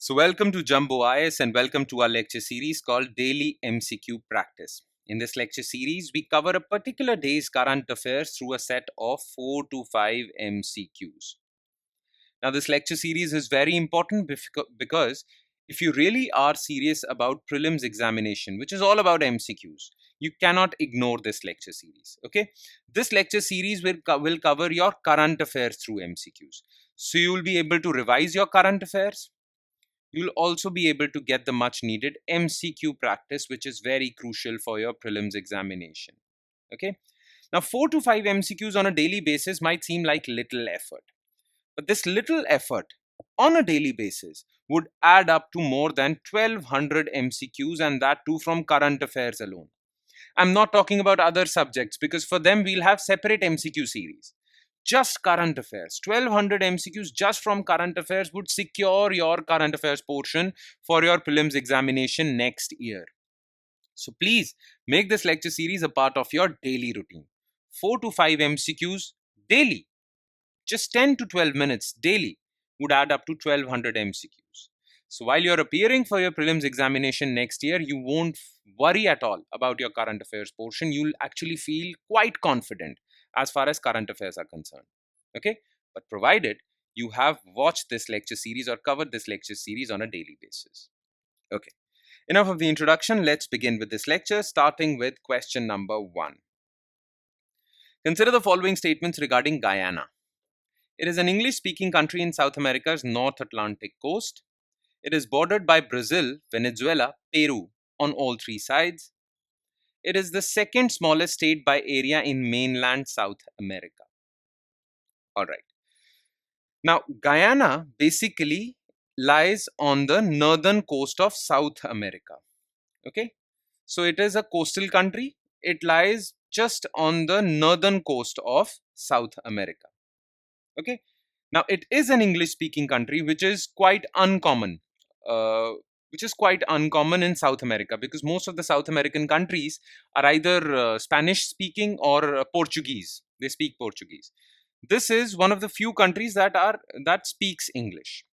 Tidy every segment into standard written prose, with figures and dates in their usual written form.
So, welcome to Jumbo IS and welcome to our lecture series called Daily MCQ Practice. In this lecture series, we cover a particular day's current affairs through a set of 4 to 5 MCQs. Now, this lecture series is very important because if you really are serious about prelims examination, which is all about MCQs, you cannot ignore this lecture series. Okay, this lecture series will cover your current affairs through MCQs. So, you will be able to revise your current affairs. You'll also be able to get the much needed MCQ practice, which is very crucial for your prelims examination. Okay. Now, 4 to 5 MCQs on a daily basis might seem like little effort, but this little effort on a daily basis would add up to more than 1200 MCQs, and that too from current affairs alone. I'm not talking about other subjects because for them we'll have separate MCQ series. Just current affairs, 1200 MCQs just from current affairs would secure your current affairs portion for your prelims examination next year. So please make this lecture series a part of your daily routine. 4 to 5 MCQs daily, just 10 to 12 minutes daily would add up to 1200 MCQs. So while you're appearing for your prelims examination next year, you won't worry at all about your current affairs portion. You'll actually feel quite confident as far as current affairs are concerned. Okay, but provided you have watched this lecture series or covered this lecture series on a daily basis. Okay, enough of the introduction. Let's begin with this lecture, starting with question number 1. Consider the following statements regarding Guyana. It is an English-speaking country in South America's North Atlantic coast. It is bordered by Brazil, Venezuela, Peru on all three sides. It is the second smallest state by area in mainland South America. All right. Now, Guyana basically lies on the northern coast of South America. Okay. So it is a coastal country. It lies just on the northern coast of South America. Okay. Now, it is an English-speaking country, which is quite uncommon. In South America, because most of the South American countries are either Spanish-speaking or Portuguese. They speak Portuguese. This is one of the few countries that speaks English.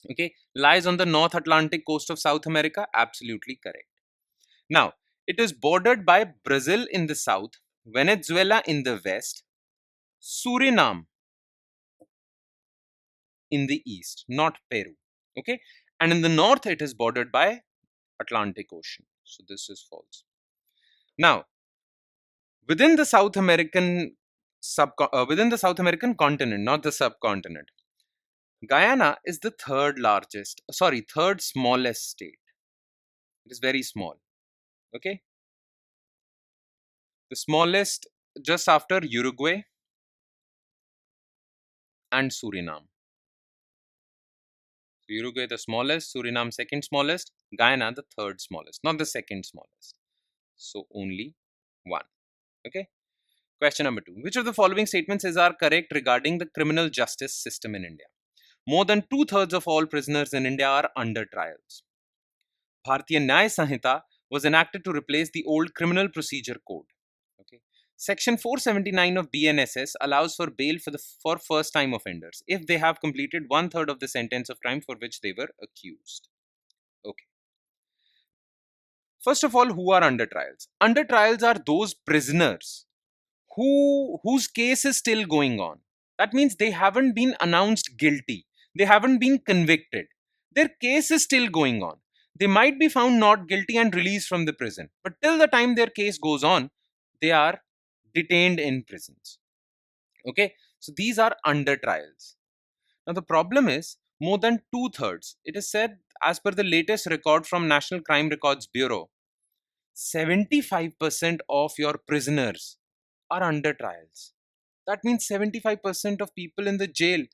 Okay, lies on the North Atlantic coast of South America. Absolutely correct. Now, it is bordered by Brazil in the south, Venezuela in the west, Suriname in the east, not Peru. Okay, and in the north it is bordered by Atlantic Ocean. So this is false. Now, within the South American continent, not the subcontinent, Guyana is the third smallest state. It is very small. Okay, the smallest just after Uruguay and Suriname. Uruguay the smallest, Suriname second smallest, Guyana the third smallest, not the second smallest. So only one. Okay. Question number 2. Which of the following statements are correct regarding the criminal justice system in India? More than 2/3 of all prisoners in India are under trials. Bharatiya Nyaya Sanhita was enacted to replace the old Criminal Procedure Code. Okay. Section 479 of BNSS allows for bail for first-time offenders if they have completed 1/3 of the sentence of crime for which they were accused. Okay. First of all, who are under trials? Under trials are those prisoners whose case is still going on. That means they haven't been announced guilty. They haven't been convicted. Their case is still going on. They might be found not guilty and released from the prison. But till the time their case goes on, they are detained in prisons. Okay, so these are under trials. Now the problem is more than 2/3. It is said, as per the latest record from National Crime Records Bureau, 75% of your prisoners are under trials. That means 75% of people in the jail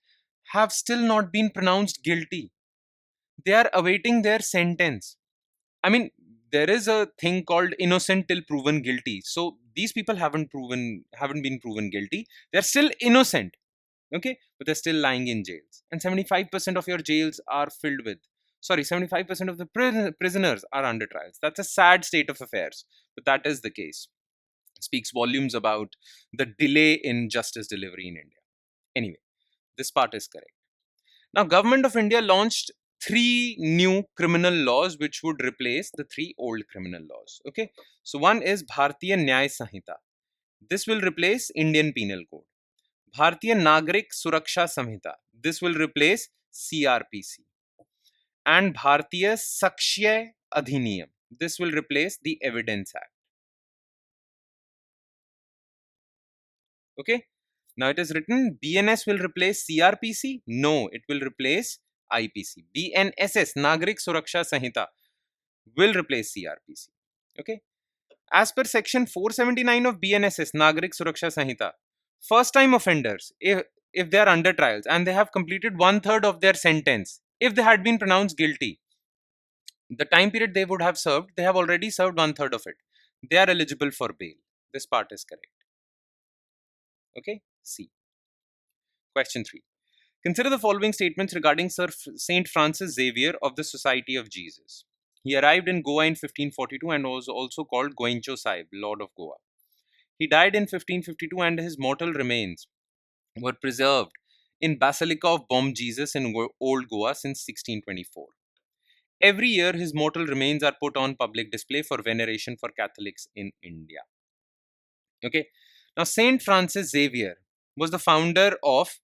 have still not been pronounced guilty. They are awaiting their sentence. I mean, there is a thing called innocent till proven guilty. So these people haven't been proven guilty. They're still innocent. Okay, but they're still lying in jails. And 75% of your jails are filled with 75% of the prisoners are under trials. That's a sad state of affairs, but that is the case. It speaks volumes about the delay in justice delivery in India. Anyway, this part is correct. Now, Government of India launched three new criminal laws which would replace the three old criminal laws. Okay, so one is Bharatiya Nyay Sanhita. This will replace Indian Penal Code. Bharatiya Nagrik Suraksha Samhita. This will replace CRPC. And Bharatiya Sakshya Adhiniyam. This will replace the Evidence Act. Okay. Now it is written BNS will replace CRPC. No, it will replace IPC. BNSS, Nagrik Suraksha Sanhita, will replace CRPC. Okay. As per section 479 of BNSS, Nagrik Suraksha Sanhita, first time offenders, if they are under trials and they have completed 1/3 of their sentence, if they had been pronounced guilty, the time period they would have served, they have already served 1/3 of it. They are eligible for bail. This part is correct. Okay. C. Question 3. Consider the following statements regarding Sir Saint Francis Xavier of the Society of Jesus. He arrived in Goa in 1542 and was also called Goencho Sahib, Lord of Goa. He died in 1552 and his mortal remains were preserved in Basilica of Bom Jesus in Old Goa since 1624. Every year, his mortal remains are put on public display for veneration for Catholics in India. Okay. Now, Saint Francis Xavier was the founder of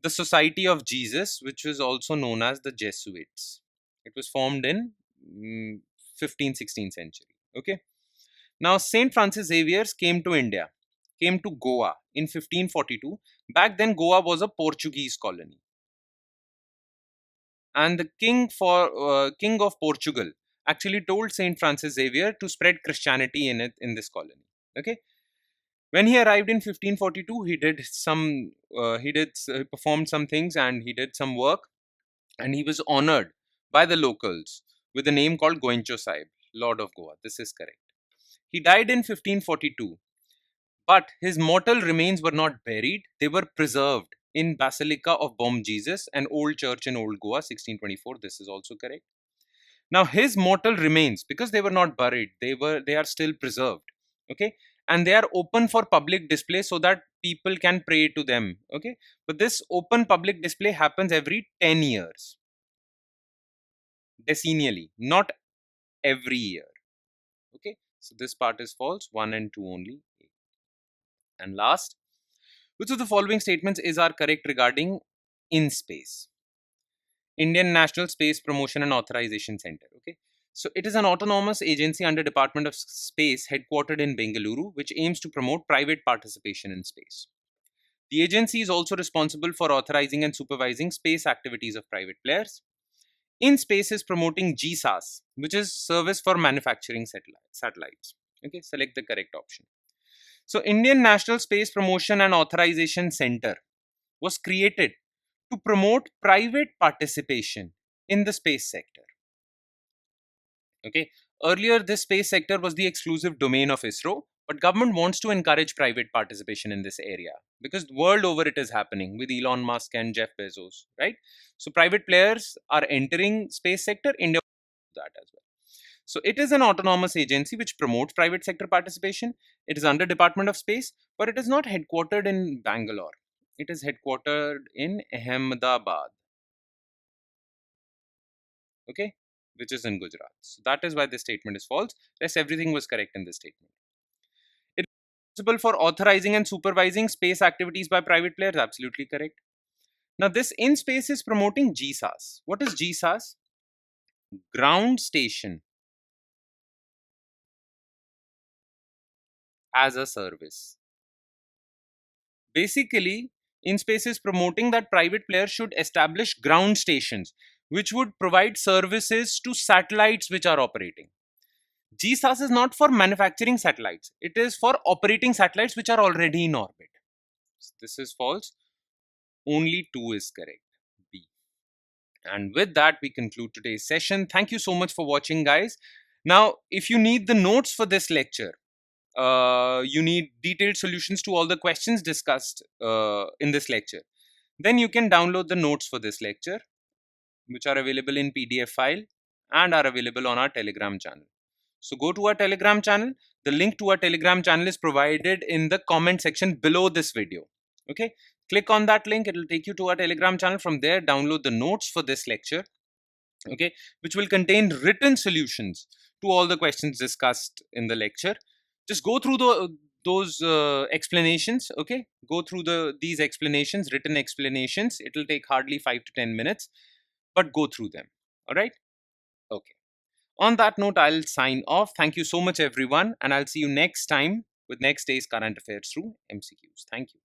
the Society of Jesus, which was also known as the Jesuits. It was formed in 15th, 16th century. Okay. Now, Saint Francis Xavier came to India, came to Goa in 1542. Back then, Goa was a Portuguese colony. And the king of Portugal actually told Saint Francis Xavier to spread Christianity in this colony. Okay. When he arrived in 1542, he performed some things and he did some work, and he was honored by the locals with a name called Goencho Sahib, Lord of Goa. This is correct. He died in 1542, but his mortal remains were not buried; they were preserved in Basilica of Bom Jesus, an old church in Old Goa, 1624. This is also correct. Now his mortal remains, because they were not buried, they are still preserved. Okay, and they are open for public display so that people can pray to them. Okay, but this open public display happens every 10 years, decennially, not every year. Okay, so this part is false. 1 and 2 only. And last, which of the following statements is are correct regarding InSpace, Indian National Space Promotion and Authorization Center? Okay, so it is an autonomous agency under Department of Space headquartered in Bengaluru, which aims to promote private participation in space. The agency is also responsible for authorizing and supervising space activities of private players. InSpace is promoting GSAS, which is Service for Manufacturing Satellites. Okay, select the correct option. So, Indian National Space Promotion and Authorization Center was created to promote private participation in the space sector. Okay, earlier this space sector was the exclusive domain of ISRO, but government wants to encourage private participation in this area because the world over it is happening with Elon Musk and Jeff Bezos, right? So private players are entering space sector. India that as well. So it is an autonomous agency which promotes private sector participation. It is under Department of Space, but it is not headquartered in Bangalore. It is headquartered in Ahmedabad. Okay, which is in Gujarat. So that is why this statement is false. Rest everything was correct in this statement. It is responsible for authorizing and supervising space activities by private players. Absolutely correct. Now this InSpace is promoting GSAS. What is GSAS? Ground Station as a Service. Basically, InSpace is promoting that private players should establish ground stations which would provide services to satellites which are operating. GSAS is not for manufacturing satellites. It is for operating satellites which are already in orbit. This is false. Only 2 is correct. B. And with that, we conclude today's session. Thank you so much for watching, guys. Now, if you need the notes for this lecture, you need detailed solutions to all the questions discussed in this lecture, then you can download the notes for this lecture, which are available in PDF file and are available on our Telegram channel. So go to our Telegram channel. The link to our Telegram channel is provided in the comment section below this video. Okay, click on that link. It will take you to our Telegram channel. From there, download the notes for this lecture okay, which will contain written solutions to all the questions discussed in the lecture. Just go through those explanations, okay? Go through these explanations, written explanations. It will take hardly 5 to 10 minutes, but go through them. All right? Okay. On that note, I'll sign off. Thank you so much, everyone, and I'll see you next time with next day's current affairs through MCQs. Thank you.